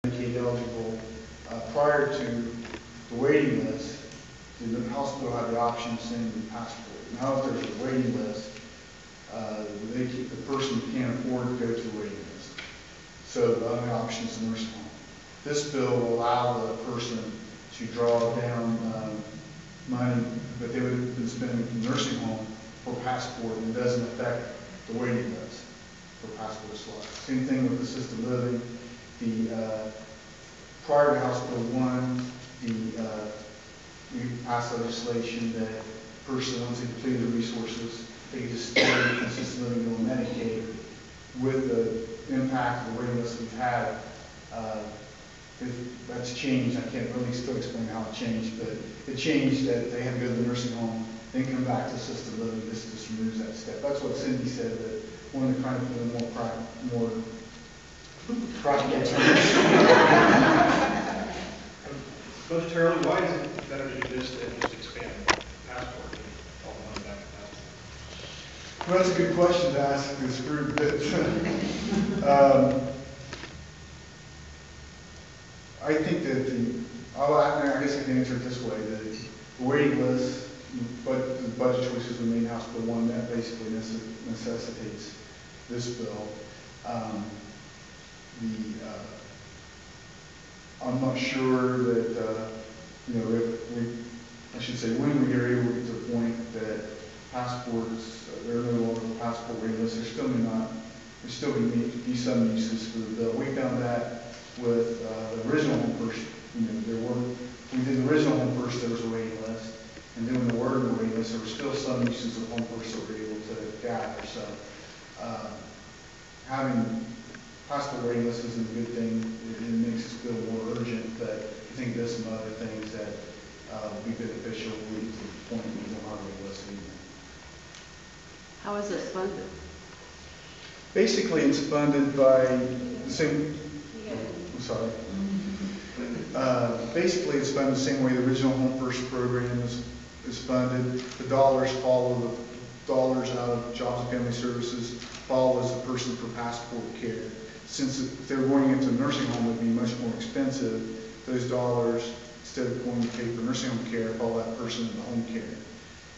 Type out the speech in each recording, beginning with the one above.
Medicaid eligible prior to the waiting list. The hospital had the option of sending the passport. Now if there's a waiting list, the person can't afford to go to the waiting list. So the only option is the nursing home. This bill will allow the person to draw down money, but they would have been spending the nursing home for passport, and it doesn't affect the waiting list for passport slots. Same thing with assisted living. Prior to House Bill 1, we passed legislation that a person, once they completed the resources, they could just stay in assisted living on Medicaid. With the impact of the waiting list we've had, that's changed. I can't really still explain how it changed, but it changed that they had to go to the nursing home, then come back to assisted living. This just removes that step. That's what Cindy said, that wanted to kind of put a more practical terms. Coach Turley, why is it better to do this than just expand passport and all the money back to passport? Well, that's a good question to ask this group. I think that I guess I can answer it this way: the waiting list, but the budget choices we made in House Bill 1, that basically necessitates this bill. I'm not sure that I should say when we are able to get to the point that passports, there are no longer passport waiting lists. There still going to be some uses for the bill. We found that with the original Home First. We did the original Home First, there was a waiting list, and then when there were no waiting lists, there were still some uses of Home First that we were able to gather. So having passport waiting list isn't a good thing. It makes this bill more urgent, but I think there's some other things that will be beneficial to the point we don't have a waiting list anymore. How is it funded? Basically, it's funded by the same. I'm sorry. Basically, it's funded the same way the original Home First program is funded. The dollars follow the dollars out of Jobs and Family Services follows the person for passport care. Since if they're going into a nursing home, it would be much more expensive. Those dollars, instead of going to pay for nursing home care, follow that person in the home care.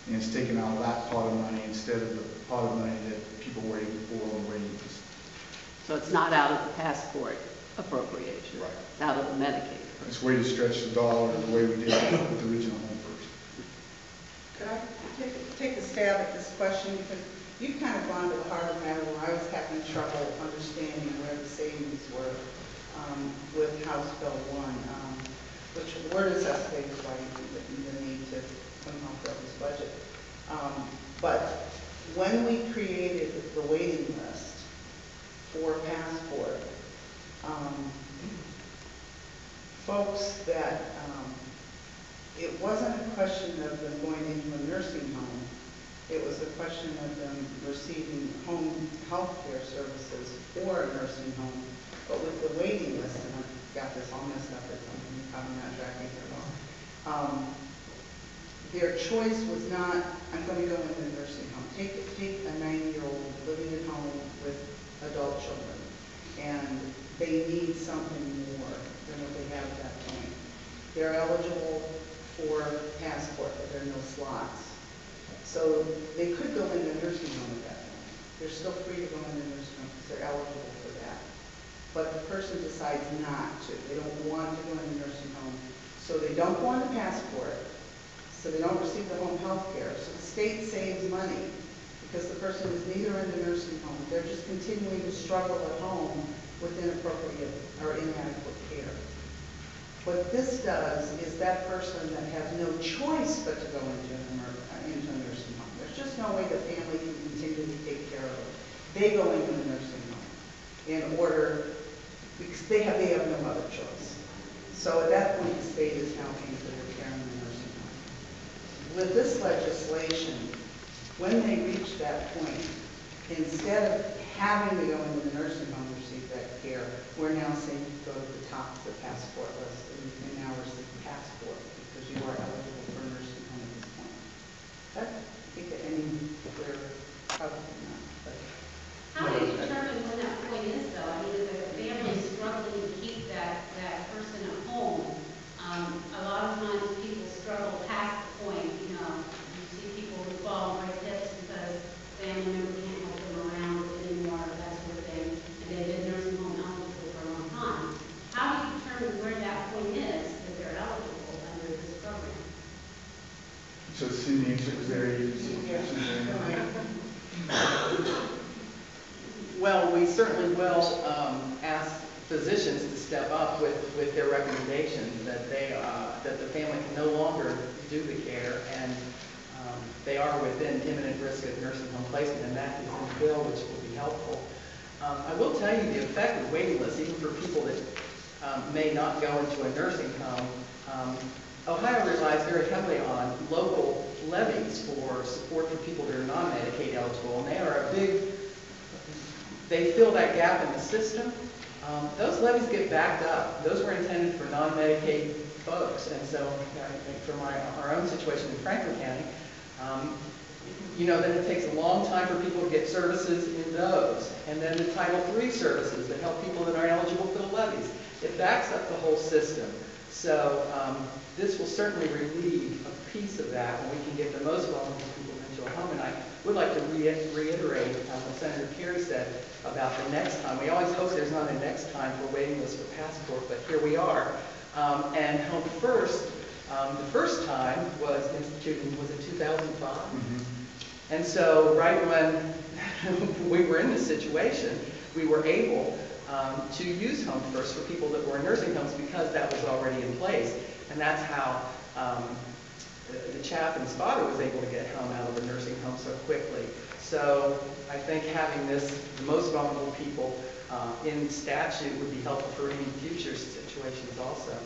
And it's taken out of that pot of money instead of the pot of money that people waiting for on the waiting list. So it's not out of the passport appropriation, right? It's out of the Medicaid. It's a way to stretch the dollar the way we did with the original Home First. Could I take a stab at this question? Because you've kind of gone to the heart of the matter where I was having trouble understanding where the savings were with House Bill 1, which were necessitated by the need to come up with this budget. But when we created the waiting list for passport, folks that it wasn't a question of them going into a nursing home. It was a question of them receiving home health care services or a nursing home. But with the waiting list, and I've got this all messed up or something, I'm probably not tracking it at all. Their choice was not, I'm going to go into a nursing home. Take a 90-year-old living at home with adult children, and they need something more than what they have at that point. They're eligible for passport, but there are no slots. So they could go into a nursing home at that point. They're still free to go into a nursing home because they're eligible for that. But the person decides not to. They don't want to go into a nursing home. So they don't go on the passport. So they don't receive the home health care. So the state saves money because the person is neither in the nursing home. They're just continuing to struggle at home with inappropriate or inadequate care. What this does is that person that has no choice but to go into a nursing home. There's just no way the family can continue to take care of it. They go into the nursing home in order, because they have no other choice. So at that point, the state is now paying for their care in the nursing home. With this legislation, when they reach that point, instead of having to go into the nursing home to receive that care, we're now saying go to the top of the passport list and now receive the passport because you are eligible for a nursing home at this point. I think that any clear, probably not. But how do you determine when that point is, though? I mean, if the family is struggling to keep that being secretary. Well, we certainly will ask physicians to step up with their recommendations that that the family can no longer do the care, and they are within imminent risk of nursing home placement, and that is in the bill, which will be helpful. I will tell you the effect of waiting lists, even for people that may not go into a nursing home. Ohio relies very heavily on local levies for support for people that are non-Medicaid eligible, and they are they fill that gap in the system. Those levies get backed up. Those were intended for non-Medicaid folks, and so from our own situation in Franklin County, then it takes a long time for people to get services in those, and then the Title III services that help people that aren't eligible for the levies. It backs up the whole system. So this will certainly relieve a piece of that, and we can get the most vulnerable people into a home. And I would like to reiterate what Senator Carey said about the next time. We always hope there's not a next time for waiting lists for passport, but here we are. And Home First, the first time was instituted, was in 2005. Mm-hmm. And so right when we were in this situation, we were able to use Home First for people that were in nursing homes because that was already in place. And that's how the chap in Spada was able to get home out of a nursing home so quickly. So I think having this, the most vulnerable people in statute would be helpful for any future situations also.